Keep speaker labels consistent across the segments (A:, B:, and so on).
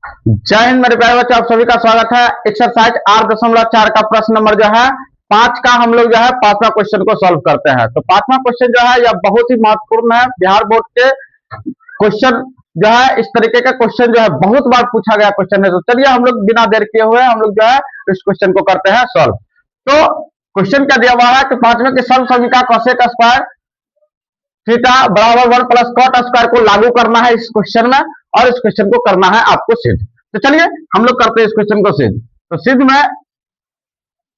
A: जय हिंद मेरे प्यारे बच्चों, आप सभी का स्वागत है। एक्सरसाइज 8.4 का प्रश्न नंबर जो है 5 का हम लोग जो है पांचवा क्वेश्चन को सॉल्व करते हैं। तो पांचवा क्वेश्चन जो है यह बहुत ही महत्वपूर्ण है। बिहार बोर्ड के क्वेश्चन जो है इस तरीके का क्वेश्चन जो है बहुत बार पूछा गया क्वेश्चन है। तो चलिए हम लोग बिना देर किए हुए हम लोग जो है इस क्वेश्चन को करते हैं सॉल्व। तो क्वेश्चन क्या दिया हुआ है कि पांचवें के सर्व समीका कोसेक स्क्वायर थीटा बराबर 1 प्लस कॉट स्क्वायर को लागू करना है इस क्वेश्चन में, और इस क्वेश्चन को करना है आपको सिद्ध। तो चलिए हम लोग करते हैं इस क्वेश्चन को सिद्ध। तो सिद्ध में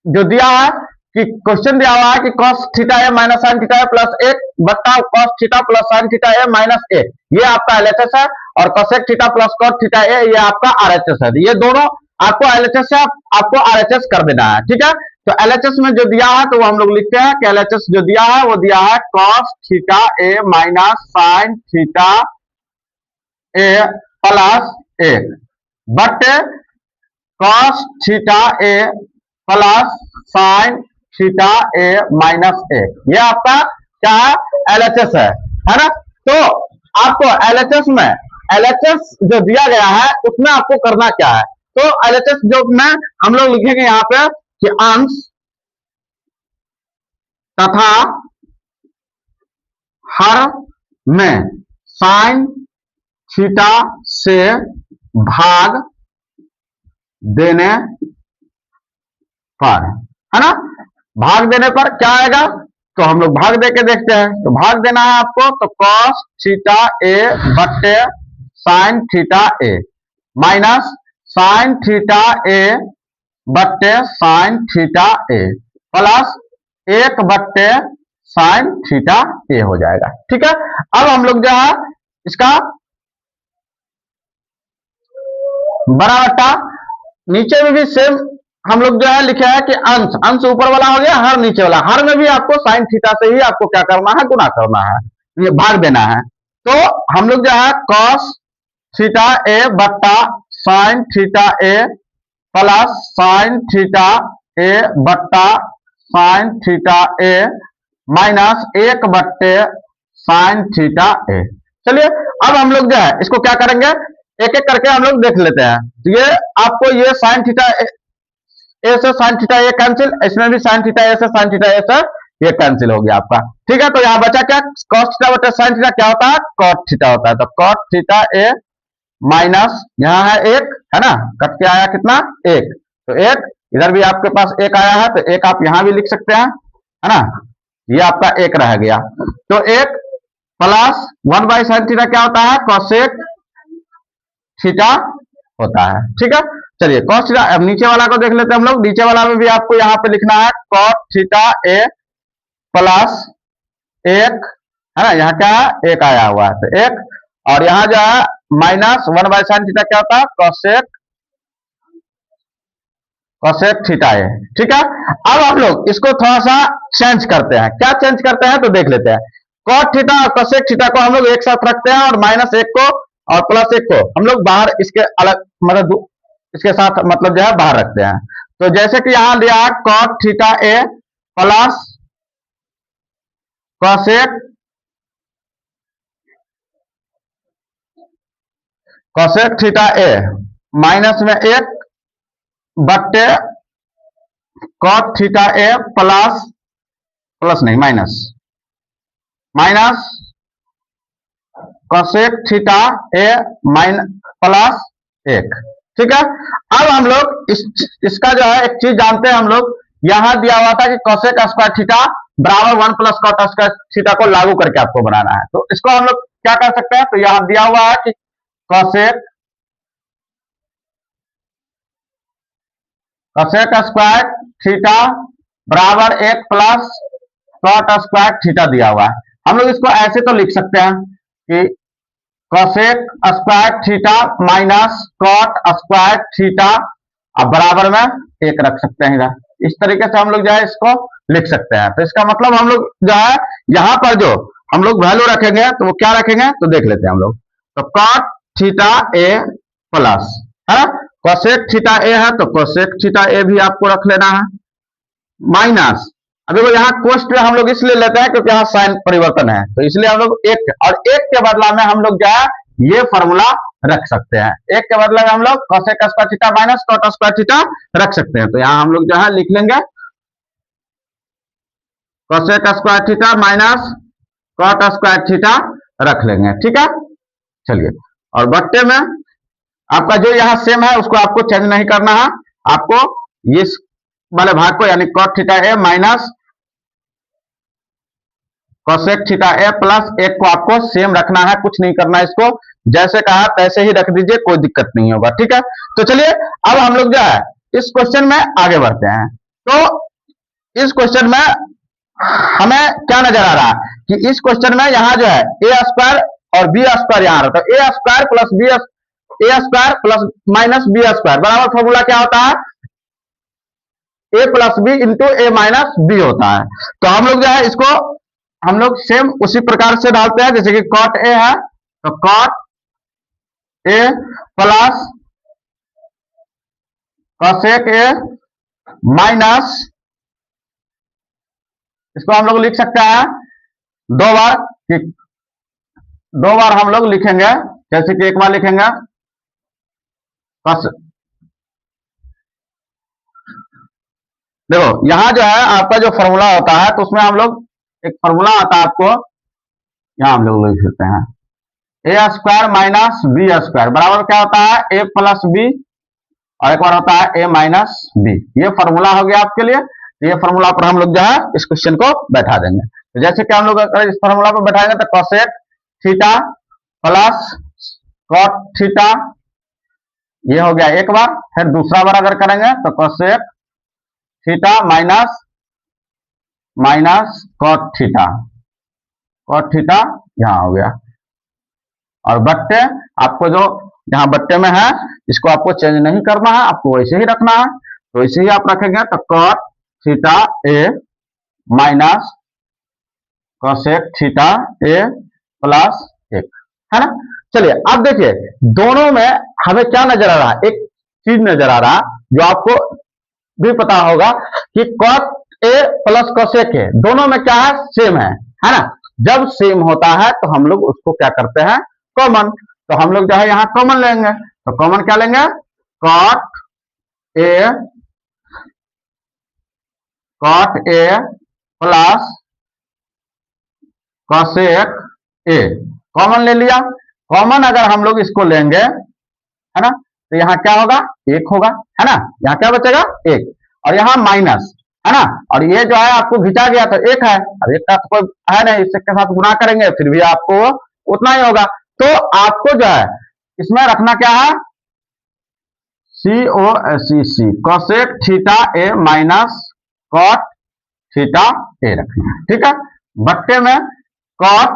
A: जो दिया है कि क्वेश्चन दिया हुआ है कि cos थीटा ए माइनस साइन थीटा ए प्लस 1 बट्टा cos theta plus sine theta ए माइनस 1, ये आपका एलएचएस है। और cosec theta plus cot theta ए ये आपका आरएचएस है। ये दोनों आपको एलएचएस से आपको आरएचएस कर देना है, ठीक है। तो एलएचएस में जो दिया है तो वो हम लोग लिखते हैं कि एलएचएस जो दिया है वो दिया है cos थीटा ए माइनस साइन थीटा ए प्लस 1 बट्टे cos थीटा ए प्लस साइन थीटा ए माइनस 1, ये आपका क्या है एलएचएस है ना। तो आपको एलएचएस में एलएचएस जो दिया गया है उसमें आपको करना क्या है, तो एलएचएस जो में हम लोग लिखेंगे यहाँ पे कि अंश तथा हर में साइन थीटा से भाग देने पर, है ना। भाग देने पर क्या आएगा, तो हम लोग भाग दे के देखते हैं। तो भाग देना है आपको, तो cos थीटा ए बट्टे साइन थीटा ए माइनस साइन थीटा ए बट्टे साइन थीटा ए प्लस 1 बट्टे साइन थीटा ए हो जाएगा, ठीक है। अब हम लोग जो है इसका बड़ा बट्टा नीचे में भी सेम हम लोग जो है लिखे हैं कि अंश अंश ऊपर वाला हो गया, हर नीचे वाला। हर में भी आपको साइन थीटा से ही आपको क्या करना है, गुणा करना है, ये भाग देना है। तो हम लोग जो है cos थीटा ए बट्टा साइन थीटा ए प्लस साइन थीटा ए बट्टा साइन थीटा ए माइनस 1 बट्टे साइन थीटा ए। चलिए अब हम लोग जो है इसको क्या करेंगे, एक एक करके हम लोग देख लेते हैं। तो ये आपको ये साइन थीटा ए से साइन थीटा ए कैंसिल, इसमें भी साइन थीटा ए से साइन थीटा ए से ये कैंसिल हो गया आपका, ठीक है। तो यहाँ बचा क्या, cos थीटा बटे साइन थीटा क्या होता है, cot थीटा होता है। तो cot थीटा ए माइनस यहाँ है 1, है ना, कट के आया कितना 1, तो 1 इधर भी आपके पास 1 आया है, तो 1 आप यहाँ भी लिख सकते हैं, है ना। ये आपका 1 रह गया। तो 1 प्लस 1 बाई साइन थीटा क्या होता है, cosec थीटा होता है, ठीक है। चलिए cos थीटा, अब नीचे वाला को देख लेते हैं हम लोग। नीचे वाला में भी आपको यहाँ पे लिखना है cot थीटा ए प्लस 1, है ना, यहाँ क्या है 1 आया हुआ है, तो 1, और यहाँ जो है माइनस 1 बाई साइन थीटा क्या होता है, cosec थीटा ए, ठीक है। अब हम लोग इसको थोड़ा सा चेंज करते हैं। क्या चेंज करते हैं तो देख लेते हैं। cot थीटा और cosec थीटा को हम लोग एक साथ रखते हैं, और माइनस 1 को और प्लस 1 को हम लोग बाहर इसके अलग मतलब इसके साथ मतलब जो है बाहर रखते हैं। तो जैसे कि यहां दिया cot थीटा ए प्लस cosec थीटा ए माइनस में 1 बट्टे cot थीटा ए प्लस नहीं माइनस cosec थीटा ए प्लस 1, ठीक है। अब हम लोग इसका जो है एक चीज जानते हैं हम लोग, यहां दिया हुआ था कि cosec स्क्वायर थीटा बराबर 1 प्लस cot स्क्वायर थीटा को लागू करके आपको बनाना है। तो इसको हम लोग क्या कर सकते हैं, तो यहां दिया हुआ है कि cosec स्क्वायर थीटा बराबर 1 प्लस cot स्क्वायर थीटा दिया हुआ है। हम लोग इसको ऐसे तो लिख सकते हैं कि cosec square theta minus cot square theta, अब बराबर में 1 रख सकते हैं इधर। इस तरीके से हम लोग जो है इसको लिख सकते हैं। तो इसका मतलब हम लोग जो है यहाँ पर जो हम लोग वैल्यू रखेंगे तो वो क्या रखेंगे, तो देख लेते हैं हम लोग। तो cot थीटा ए प्लस, है ना, cosec थीटा ए है तो cosec थीटा ए भी आपको रख लेना है, माइनस अब देखो यहाँ कोष्ट हम लोग इसलिए लेते हैं क्योंकि यहाँ साइन परिवर्तन है, तो इसलिए हम लोग 1 और 1 के बदला में हम लोग जो है ये फॉर्मूला रख सकते हैं। एक के बदले में हम लोग cosec square theta minus cot square theta रख सकते हैं। तो यहाँ हम लोग जो है लिख लेंगे cosec square theta minus cot square theta रख लेंगे, ठीक है। चलिए, और बट्टे में आपका जो यहाँ सेम है उसको आपको चेंज नहीं करना है, आपको इस वाले भाग को यानी cot थीटा ए माइनस cosec थीटा ए प्लस 1 को आपको सेम रखना है, कुछ नहीं करना है, इसको जैसे कहा तैसे ही रख दीजिए, कोई दिक्कत नहीं होगा, ठीक है। तो चलिए अब हम लोग जो है इस क्वेश्चन में आगे बढ़ते हैं। तो इस क्वेश्चन में हमें क्या नजर आ रहा है कि इस क्वेश्चन में यहाँ जो है ए स्क्वायर और बी स्क्वायर यहाँ रहता है, A square plus B A square plus minus B square बराबर फॉर्मूला क्या होता है, A plus B into A minus B होता है। तो हम लोग जो है इसको हम लोग सेम उसी प्रकार से डालते हैं, जैसे कि cot ए है तो cot ए प्लस cosec ए माइनस, इसको हम लोग लिख सकते हैं दो बार हम लोग लिखेंगे, जैसे कि एक बार लिखेंगे देखो यहां जो है आपका जो फॉर्मूला होता है तो उसमें हम लोग एक फॉर्मूला आता है आपको, यहां हम लोग लिख सकते हैं ए स्क्वायर माइनस बी स्क्वायर बराबर क्या होता है ए प्लस बी और एक बार होता है ए माइनस बी। ये फॉर्मूला हो गया आपके लिए। तो ये फॉर्मूला पर हम लोग जो है इस क्वेश्चन को बैठा देंगे। तो जैसे कि हम लोग अगर इस फॉर्मूला पर बैठाएंगे तो cosec theta plus cot theta ये हो गया एक बार, फिर दूसरा बार अगर करेंगे तो cosec theta minus cot theta यहां हो गया, और बट्टे आपको जो यहाँ बट्टे में है इसको आपको चेंज नहीं करना है, आपको वैसे ही रखना है। तो वैसे ही आप रखेंगे तो cot थीटा ए माइनस cosec थीटा ए प्लस 1 है ना। चलिए अब देखिए दोनों में हमें क्या नजर आ रहा है, एक चीज नजर आ रहा है जो आपको भी पता होगा कि cot ए प्लस cosec ए दोनों में क्या है, सेम है ना। जब सेम होता है तो हम लोग उसको क्या करते हैं, कॉमन। तो हम लोग जो है यहाँ कॉमन लेंगे, तो कॉमन क्या लेंगे, cot ए प्लस cosec ए कॉमन ले लिया। कॉमन अगर हम लोग इसको लेंगे है ना तो यहाँ क्या होगा, 1 होगा है ना, यहाँ क्या बचेगा 1, और यहाँ माइनस है ना, और ये जो है आपको घिंचा गया तो 1 है, अब 1 का तो कोई है नहीं, इसके साथ गुणा करेंगे फिर भी आपको उतना ही होगा। तो आपको जो है इसमें रखना क्या है, COSEC cosec थीटा ए माइनस cot थीटा ए रखना है, ठीक है। बट्टे में cot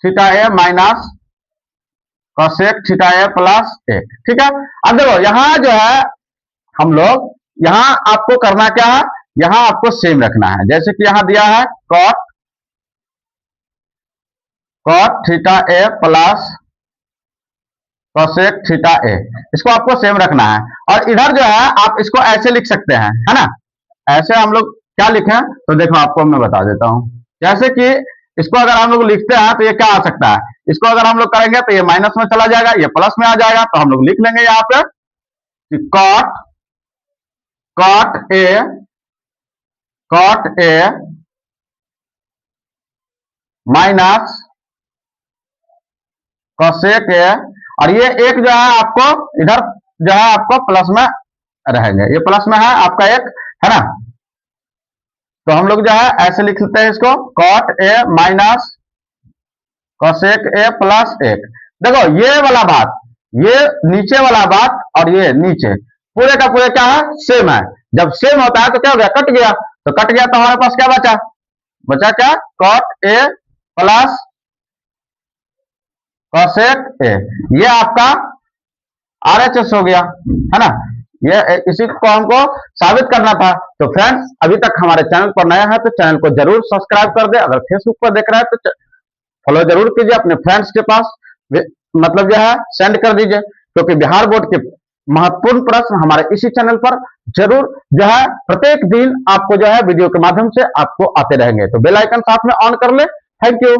A: थीटा ए माइनस cosec थीटा ए प्लस 1, ठीक है। अब देखो यहां जो है हम लोग यहां आपको करना क्या है, यहां आपको सेम रखना है, जैसे कि यहां दिया है cot थीटा ए प्लस cosec थीटा ए, इसको आपको सेम रखना है। और इधर जो है आप इसको ऐसे लिख सकते हैं है ना, ऐसे हम लोग क्या लिखें तो देखो आपको मैं बता देता हूं, जैसे कि इसको अगर हम लोग लिखते हैं तो ये क्या आ सकता है, इसको अगर हम लोग करेंगे तो ये माइनस में चला जाएगा, ये प्लस में आ जाएगा, तो हम लोग लिख लेंगे यहाँ पे कि cot ए माइनस cosec ए, और ये एक जो है आपको इधर जो है आपको प्लस में रहेंगे, ये प्लस में है आपका एक है ना। तो हम लोग जो है ऐसे लिख लेते हैं इसको cot ए माइनस cosec ए प्लस 1। देखो ये वाला बात, ये नीचे वाला बात और ये नीचे पूरे का पूरे क्या है, सेम है। जब सेम होता है तो क्या हो गया, कट गया, तो कट गया तो हमारे पास क्या बचा क्या, cot ए प्लस cosec ए, ये आपका RHS हो गया है ना। ये इसी को हमको साबित करना था। तो फ्रेंड्स अभी तक हमारे चैनल पर नया है तो चैनल को जरूर सब्सक्राइब कर दे, अगर फेसबुक पर देख रहे हैं तो फॉलो जरूर कीजिए, अपने फ्रेंड्स के पास मतलब जो है सेंड कर दीजिए, क्योंकि बिहार बोर्ड के महत्वपूर्ण प्रश्न हमारे इसी चैनल पर जरूर जो है प्रत्येक दिन आपको जो है वीडियो के माध्यम से आपको आते रहेंगे। तो बेल आइकन साथ में ऑन कर ले। Thank you.